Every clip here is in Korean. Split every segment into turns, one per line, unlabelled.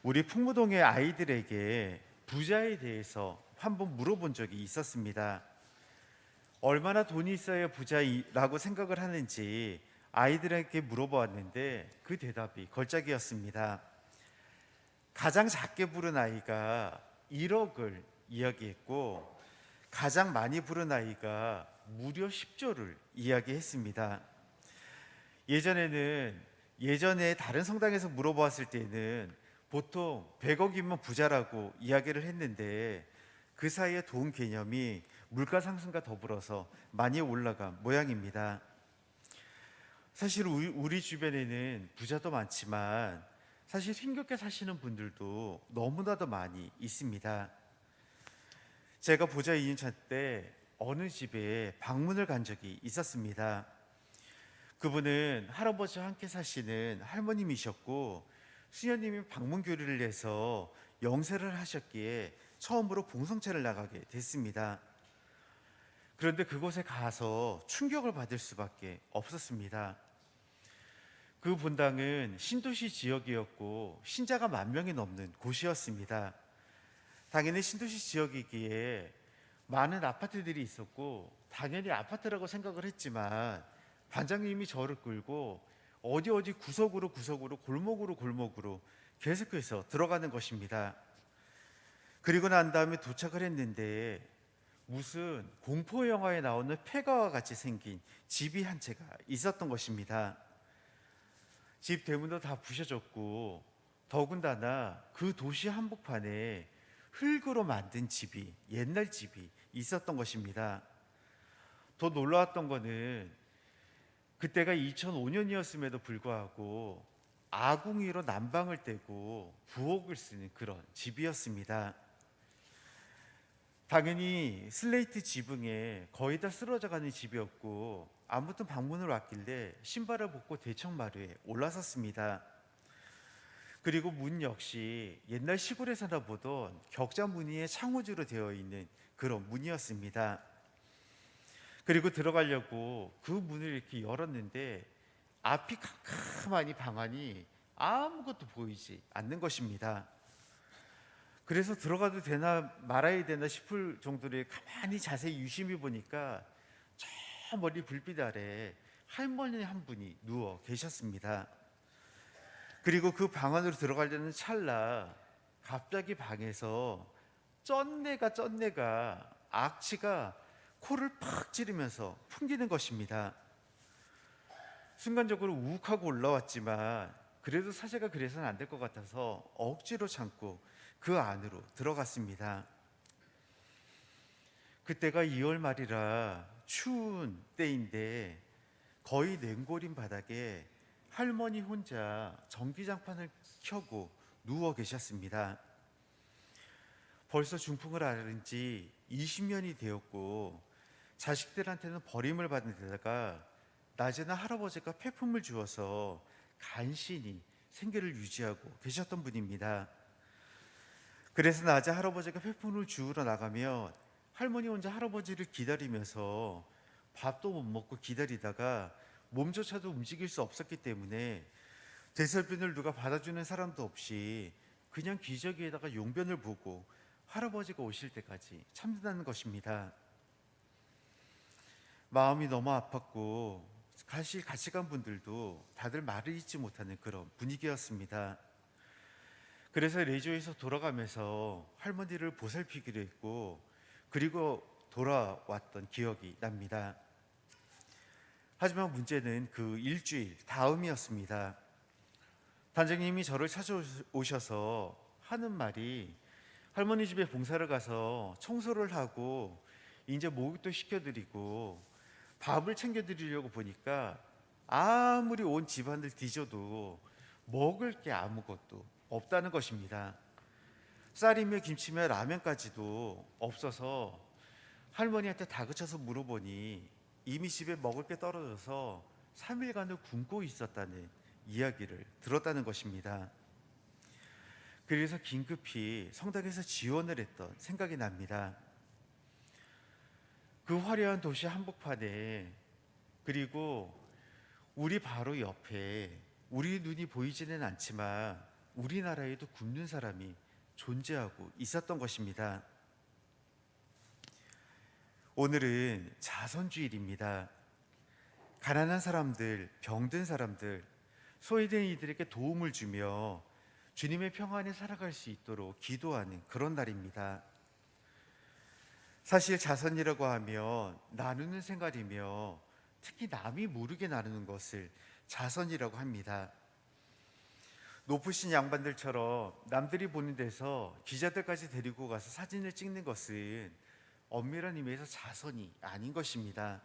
우리 풍무동의 아이들에게 부자에 대해서 한번 물어본 적이 있었습니다. 얼마나 돈이 있어야 부자라고 생각을 하는지 아이들에게 물어보았는데 그 대답이 걸작이었습니다. 가장 작게 부른 아이가 1억을 이야기했고 가장 많이 부른 아이가 무려 10조를 이야기했습니다. 예전에 다른 성당에서 물어보았을 때는 보통 100억이면 부자라고 이야기를 했는데 그 사이에 돈 개념이 물가 상승과 더불어서 많이 올라간 모양입니다. 사실 우리 주변에는 부자도 많지만 사실 힘겹게 사시는 분들도 너무나도 많이 있습니다. 제가 보자 2년차 때 어느 집에 방문을 간 적이 있었습니다. 그분은 할아버지와 함께 사시는 할머님이셨고 수녀님이 방문 교류를 해서 영세를 하셨기에 처음으로 봉성차를 나가게 됐습니다. 그런데 그곳에 가서 충격을 받을 수밖에 없었습니다. 그 본당은 신도시 지역이었고 신자가 10,000명이 넘는 곳이었습니다. 당연히 신도시 지역이기에 많은 아파트들이 있었고 당연히 아파트라고 생각을 했지만 반장님이 저를 끌고 어디 구석으로 골목으로 계속해서 들어가는 것입니다. 그리고 난 다음에 도착을 했는데 무슨 공포 영화에 나오는 폐가와 같이 생긴 집이 한 채가 있었던 것입니다. 집 대문도 다 부셔졌고 더군다나 그 도시 한복판에 흙으로 만든 집이, 옛날 집이 있었던 것입니다. 더 놀라웠던 거는 그때가 2005년이었음에도 불구하고 아궁이로 난방을 떼고 부엌을 쓰는 그런 집이었습니다. 당연히 슬레이트 지붕에 거의 다 쓰러져가는 집이었고 아무튼 방문을 왔길래 신발을 벗고 대청마루에 올라섰습니다. 그리고 문 역시 옛날 시골에서나 보던 격자 무늬의 창호지로 되어 있는 그런 문이었습니다. 그리고 들어가려고 그 문을 이렇게 열었는데 앞이 캄캄하니 방안이 아무것도 보이지 않는 것입니다. 그래서 들어가도 되나 말아야 되나 싶을 정도로 가만히 자세히 유심히 보니까 저 멀리 불빛 아래 할머니 한 분이 누워 계셨습니다. 그리고 그 방 안으로 들어가려는 찰나 갑자기 방에서 쩐내가 악취가 코를 팍 찌르면서 풍기는 것입니다. 순간적으로 우욱하고 올라왔지만 그래도 사제가 그래서는 안 될 것 같아서 억지로 참고 그 안으로 들어갔습니다. 그때가 2월 말이라 추운 때인데 거의 냉골인 바닥에 할머니 혼자 전기장판을 켜고 누워 계셨습니다. 벌써 중풍을 앓은 지 20년이 되었고 자식들한테는 버림을 받은 데다가 낮에는 할아버지가 폐품을 주어서 간신히 생계를 유지하고 계셨던 분입니다. 그래서 낮에 할아버지가 폐품을 주우러 나가면 할머니 혼자 할아버지를 기다리면서 밥도 못 먹고 기다리다가 몸조차도 움직일 수 없었기 때문에 대설변을 누가 받아주는 사람도 없이 그냥 기저귀에다가 용변을 보고 할아버지가 오실 때까지 참는다는 것입니다. 마음이 너무 아팠고 사실 같이 간 분들도 다들 말을 잇지 못하는 그런 분위기였습니다. 그래서 레조에서 돌아가면서 할머니를 보살피기로 했고 그리고 돌아왔던 기억이 납니다. 하지만 문제는 그 일주일 다음이었습니다. 단장님이 저를 찾아오셔서 하는 말이 할머니 집에 봉사를 가서 청소를 하고 이제 목욕도 시켜드리고 밥을 챙겨드리려고 보니까 아무리 온 집안을 뒤져도 먹을 게 아무것도 없다는 것입니다. 쌀이며 김치며 라면까지도 없어서 할머니한테 다그쳐서 물어보니 이미 집에 먹을 게 떨어져서 3일간을 굶고 있었다는 이야기를 들었다는 것입니다. 그래서 긴급히 성당에서 지원을 했던 생각이 납니다. 그 화려한 도시 한복판에 그리고 우리 바로 옆에 우리 눈이 보이지는 않지만 우리나라에도 굶는 사람이 존재하고 있었던 것입니다. 오늘은 자선주일입니다. 가난한 사람들, 병든 사람들, 소외된 이들에게 도움을 주며 주님의 평안에 살아갈 수 있도록 기도하는 그런 날입니다. 사실 자선이라고 하면 나누는 생활이며 특히 남이 모르게 나누는 것을 자선이라고 합니다. 높으신 양반들처럼 남들이 보는 데서 기자들까지 데리고 가서 사진을 찍는 것은 엄밀한 의미에서 자선이 아닌 것입니다.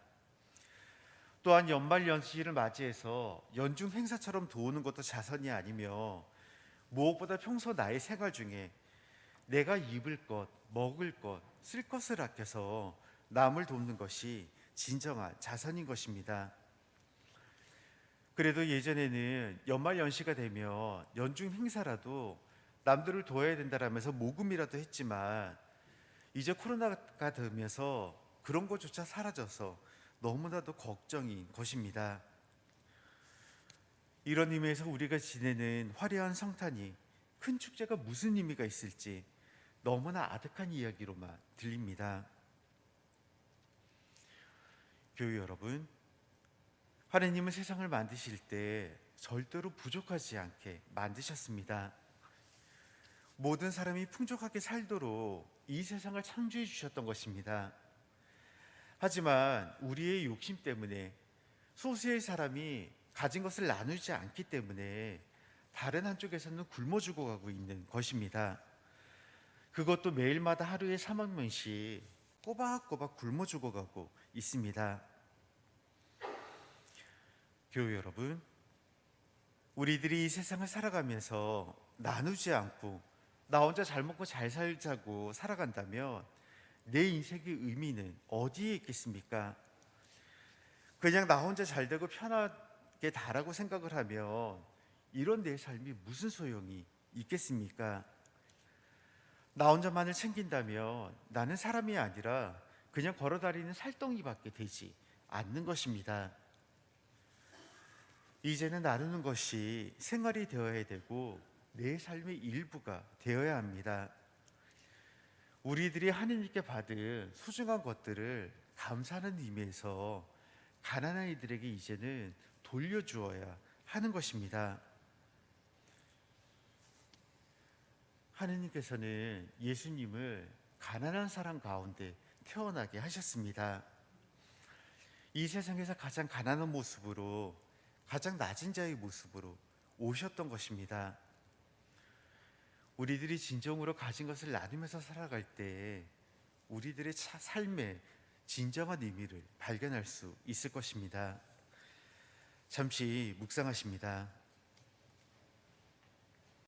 또한 연말 연시를 맞이해서 연중 행사처럼 도우는 것도 자선이 아니며 무엇보다 평소 나의 생활 중에 내가 입을 것, 먹을 것, 쓸 것을 아껴서 남을 돕는 것이 진정한 자선인 것입니다. 그래도 예전에는 연말 연시가 되면 연중 행사라도 남들을 도와야 된다라면서 모금이라도 했지만 이제 코로나가 되면서 그런 것조차 사라져서 너무나도 걱정인 것입니다. 이런 의미에서 우리가 지내는 화려한 성탄이 큰 축제가 무슨 의미가 있을지 너무나 아득한 이야기로만 들립니다. 교회 여러분, 하나님은 세상을 만드실 때 절대로 부족하지 않게 만드셨습니다. 모든 사람이 풍족하게 살도록 이 세상을 창조해 주셨던 것입니다. 하지만 우리의 욕심 때문에 소수의 사람이 가진 것을 나누지 않기 때문에 다른 한쪽에서는 굶어 죽어가고 있는 것입니다. 그것도 매일마다 하루에 3억 명씩 꼬박꼬박 굶어 죽어가고 있습니다. 교회 여러분, 우리들이 이 세상을 살아가면서 나누지 않고 나 혼자 잘 먹고 잘 살자고 살아간다면 내 인생의 의미는 어디에 있겠습니까? 그냥 나 혼자 잘 되고 편하게 다라고 생각을 하면 이런 내 삶이 무슨 소용이 있겠습니까? 나 혼자만을 챙긴다면 나는 사람이 아니라 그냥 걸어다니는 살덩이밖에 되지 않는 것입니다. 이제는 나누는 것이 생활이 되어야 되고 내 삶의 일부가 되어야 합니다. 우리들이 하느님께 받은 소중한 것들을 감사하는 의미에서 가난한 이들에게 이제는 돌려주어야 하는 것입니다. 하느님께서는 예수님을 가난한 사람 가운데 태어나게 하셨습니다. 이 세상에서 가장 가난한 모습으로, 가장 낮은 자의 모습으로 오셨던 것입니다. 우리들이 진정으로 가진 것을 나누면서 살아갈 때 우리들의 삶의 진정한 의미를 발견할 수 있을 것입니다. 잠시 묵상하십니다.